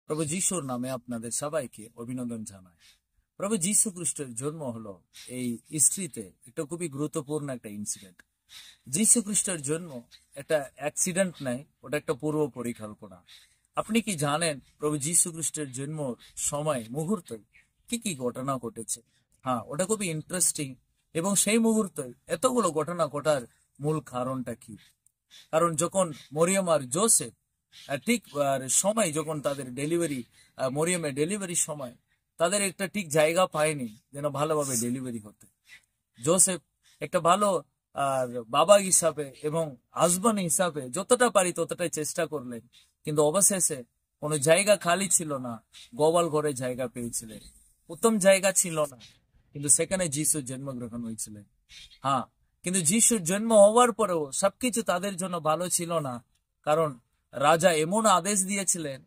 প্রভু যিশুর নামে আপনাদের সবাইকে অভিনন্দন জানাই। প্রভু যিশু খ্রিস্টের জন্ম হলো এই হিস্ট্রিতে একটা খুবই গুরুত্বপূর্ণ একটা ইনসিডেন্ট। যিশু খ্রিস্টের জন্ম একটা অ্যাক্সিডেন্ট নাই, ওটা একটা পূর্ব পরিকল্পনা। আপনি কি জানেন প্রভু যিশু খ্রিস্টের জন্ম সময় মুহূর্তে কি কি ঘটনা ঘটেছে? হ্যাঁ, ওটা খুবই ইন্টারেস্টিং। এবং সেই মুহূর্তে এতগুলো ঘটনা ঘটার মূল কারণটা কি? কারণ যখন মরিয়ম আর জোসেফ ঠিক সময় যখন তাদের ডেলিভারি, মরিয়মের ডেলিভারির সময় তাদের একটা ঠিক জায়গা পায়নি যেন ভালোভাবে ডেলিভারি হতে। জোসেফ একটা ভালো আর বাবা হিসাবে এবং হাজব্যান্ড হিসাবে যতটা পারি ততটাই চেষ্টা করলেন, কিন্তু অবশেষে কোনো জায়গা খালি ছিল না, গোয়াল ঘরে জায়গা পেয়েছিলেন। উত্তম জায়গা ছিল না, কিন্তু সেখানে যিশুর জন্মগ্রহণ হয়েছিলেন। হ্যাঁ, কিন্তু যিশুর জন্ম হওয়ার পরেও সবকিছু তাদের জন্য ভালো ছিল না। কারণ রাজা এমন আদেশ দিয়েছিলেন,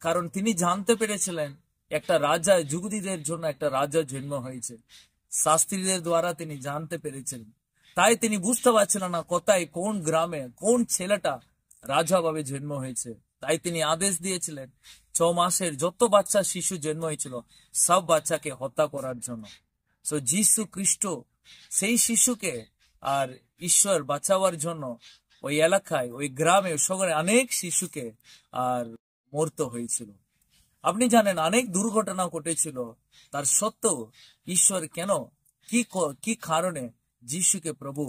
কারণ তিনি জানতে পেরেছিলেন একটা রাজা, যুবতীদের জন্য একটা রাজা জন্ম হয়েছে। শাস্ত্রীদের দ্বারা তিনি জানতে পেরেছিলেন, তাই তিনি বুঝতে পারছিলেন না কোথায়, কোন গ্রামে কোন ছেলেটা রাজা ভাবে জন্ম হয়েছে। তাই তিনি আদেশ দিয়েছিলেন 6 মাসের যত বাচ্চা শিশু জন্ম হয়েছিল সব বাচ্চাকে হত্যা করার জন্য। তো যিশু খ্রিস্ট সেই শিশুকে আর ঈশ্বর বাঁচাবার জন্য ওই এলাকায়, ওই গ্রামে, শহরে অনেক শিশুকে আর মরতে হয়েছিল। আপনি জানেন অনেক দুর্ঘটনা ঘটেছিল, তার সত্ত্বেও ঈশ্বর কেন, কি কারণে যিশুকে প্রভু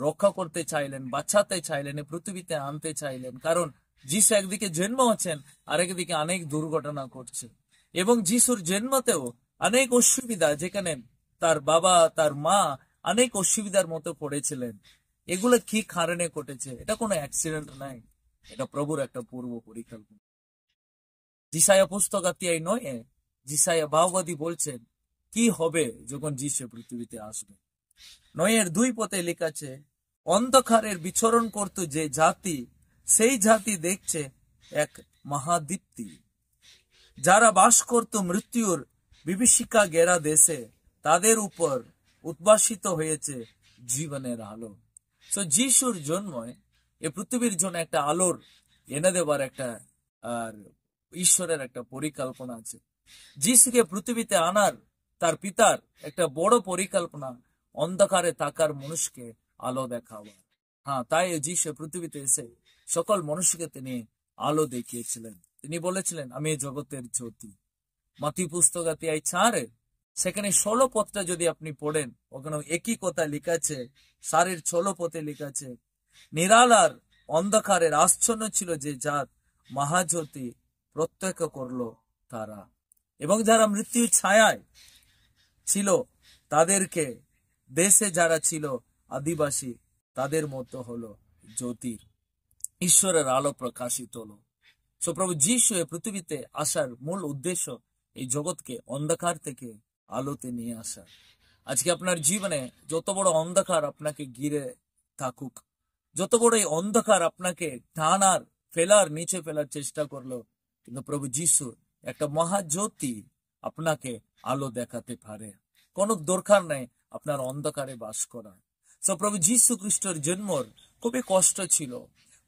রক্ষা করতে চাইলেন, বাঁচাতে চাইলেন, পৃথিবীতে আনতে চাইলেন? কারণ যিশু একদিকে জন্ম হচ্ছেন, আরেকদিকে অনেক দুর্ঘটনা ঘটছে। এবং যিশুর জন্মতেও অনেক অসুবিধা, যেখানে তার বাবা, তার মা অনেক অসুবিধার মতো পড়েছিলেন। এগুলো কি কারণে ঘটেছে? এটা কোনো অ্যাক্সিডেন্ট নাই, এটা প্রভুর একটা পূর্ব পরিকল্পনা। যিশায়া পুস্তক 9 যিশায়া ভাববাদী বলছেন কি হবে যখন যিশু পৃথিবীতে আসবে। 9:2 লেখা আছে, অন্ধকারের বিচরণ করত যে জাতি, সেই জাতি দেখছে এক মহাদীপ্তি। যারা বাস করত মৃত্যুর বিভীষিকা ঘেরা দেশে, তাদের উপর উদ্ভাসিত হয়েছে জীবনের আলো। তো যিশুর জন্ম এ পৃথিবীর জন্য একটা আলোর এনে দেবার একটা আর ঈশ্বরের একটা পরিকল্পনা আছে। যিশুকে পৃথিবীতে আনার তার পিতার একটা বড় পরিকল্পনা, অন্ধকারে থাকার মানুষকে আলো দেখাবার। হ্যাঁ, তাই যিশু পৃথিবীতে এসে সকল মানুষকে তিনি আলো দেখিয়েছিলেন। তিনি বলেছিলেন, আমি জগতের জ্যোতি। মাতি পুস্তক 4 সেখানে 16 পদটা যদি আপনি পড়েন, ওখানে একই কথা লেখা আছে। 16 পদে লেখা আছে, নিরালার অন্ধকারের আচ্ছন্ন ছিল যে জাত, মহাজ্যোতি প্রত্যক্ষ করলো তারা। এবং যারা মৃত্যুর ছায়ায় ছিল তাদেরকে, দেশে যারা ছিল আদিবাসী, তাদের মতো হলো জ্যোতির, ঈশ্বরের আলো প্রকাশিত হলো। প্রভু যিশু পৃথিবীতে আসার মূল উদ্দেশ্য এই জগৎকে অন্ধকার থেকে আলোতে নিয়ে আসা। আজকে আপনার জীবনে যত বড় অন্ধকার আপনাকে ঘিরে থাকুক, যত বড় এই অন্ধকার আপনাকে টানার, ফেলার, নিচে ফেলার চেষ্টা করলো, কিন্তু প্রভু যিশু একটা মহাজ্যোতি আপনাকে আলো দেখাতে পারে। কোনো দরকার নেই আপনার অন্ধকারে বাস করা। প্রভু যিশু খ্রিস্টের জন্মর খুবই কষ্ট ছিল,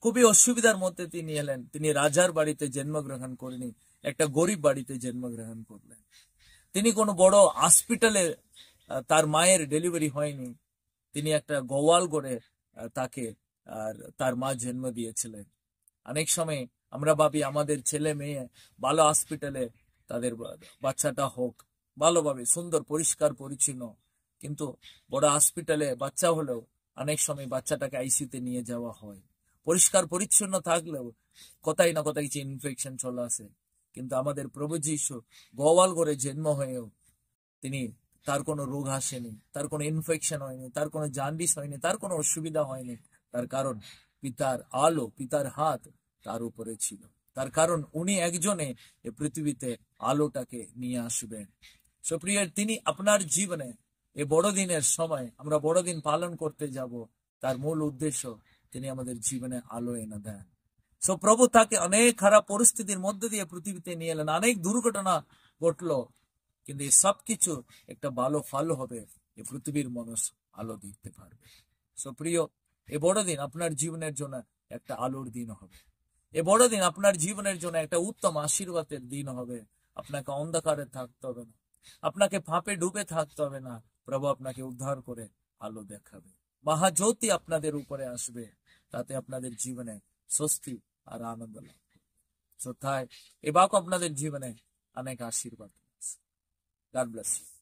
খুবই অসুবিধার মধ্যে তিনি এলেন। তিনি রাজার বাড়িতে জন্মগ্রহণ করেনি, একটা গরিব বাড়িতে জন্মগ্রহণ করলেন। তিনি কোনো বড় হসপিটালে তার মায়ের ডেলিভারি হয়নি, তিনি একটা গোয়াল ঘরে তাকে আর তার মা জন্ম দিয়েছিলেন। অনেক সময় আমরা ভাবি আমাদের ছেলে মেয়ে ভালো হসপিটালে তাদের বাচ্চাটা হোক, ভালোভাবে সুন্দর পরিষ্কার পরিচ্ছন্ন, কিন্তু বড় হসপিটালে বাচ্চা হলেও অনেক সময় বাচ্চাটাকে আইসিইউতে নিয়ে যাওয়া হয়। পরিষ্কার পরিচ্ছন্ন থাকলেও কোথায় না কোথায় কিছু ইনফেকশন চলে আসে। কিন্তু আমাদের প্রভু যিশু গোয়াল ঘরে জন্ম হয়েও তার কোনো রোগ আসেনি, তার কোনো ইনফেকশন হয়নি, তার কোনো জান্ডিস হয়নি, তার কোনো অসুবিধা হয়নি। তার কারণ পিতার আলো, পিতার হাত তার উপরে ছিল। তার কারণ উনি একজনে এই পৃথিবীতে আলোটাকে নিয়ে আসবেন। সুপ্রিয়, তিনি আপনার জীবনে এই বড়দিনের সময় আমরা বড়দিন পালন করতে যাব, তার মূল উদ্দেশ্য তিনি আমাদের জীবনে আলো এনে দেন। প্রভু তাকে অনেক খারাপ পরিস্থিতির মধ্যে দিয়ে পৃথিবীতে নিয়ে এলেন, অনেক দুর্ঘটনা ঘটলো, কিন্তু এই সবকিছু একটা ভালো ফল হবে, এই পৃথিবীর মানুষ আলো দেখতে পারবে। প্রিয়, এই বড়দিন আপনার জীবনের জন্য একটা আলোর দিন হবে। এই বড়দিন আপনার জীবনের জন্য একটা উত্তম আশীর্বাদের দিন হবে। আপনাকে অন্ধকারে থাকতে হবে না, আপনাকে ফাঁপে ডুবে থাকতে হবে না। প্রভু আপনাকে উদ্ধার করে আলো দেখাবে, মহাজ্যোতি আপনাদের উপরে আসবে, তাতে আপনাদের জীবনে স্বস্তি আর আনন্দ লাভ করবে। শ্রদ্ধায় এ বাক্য আপনাদের জীবনে অনেক আশীর্বাদ। God bless you.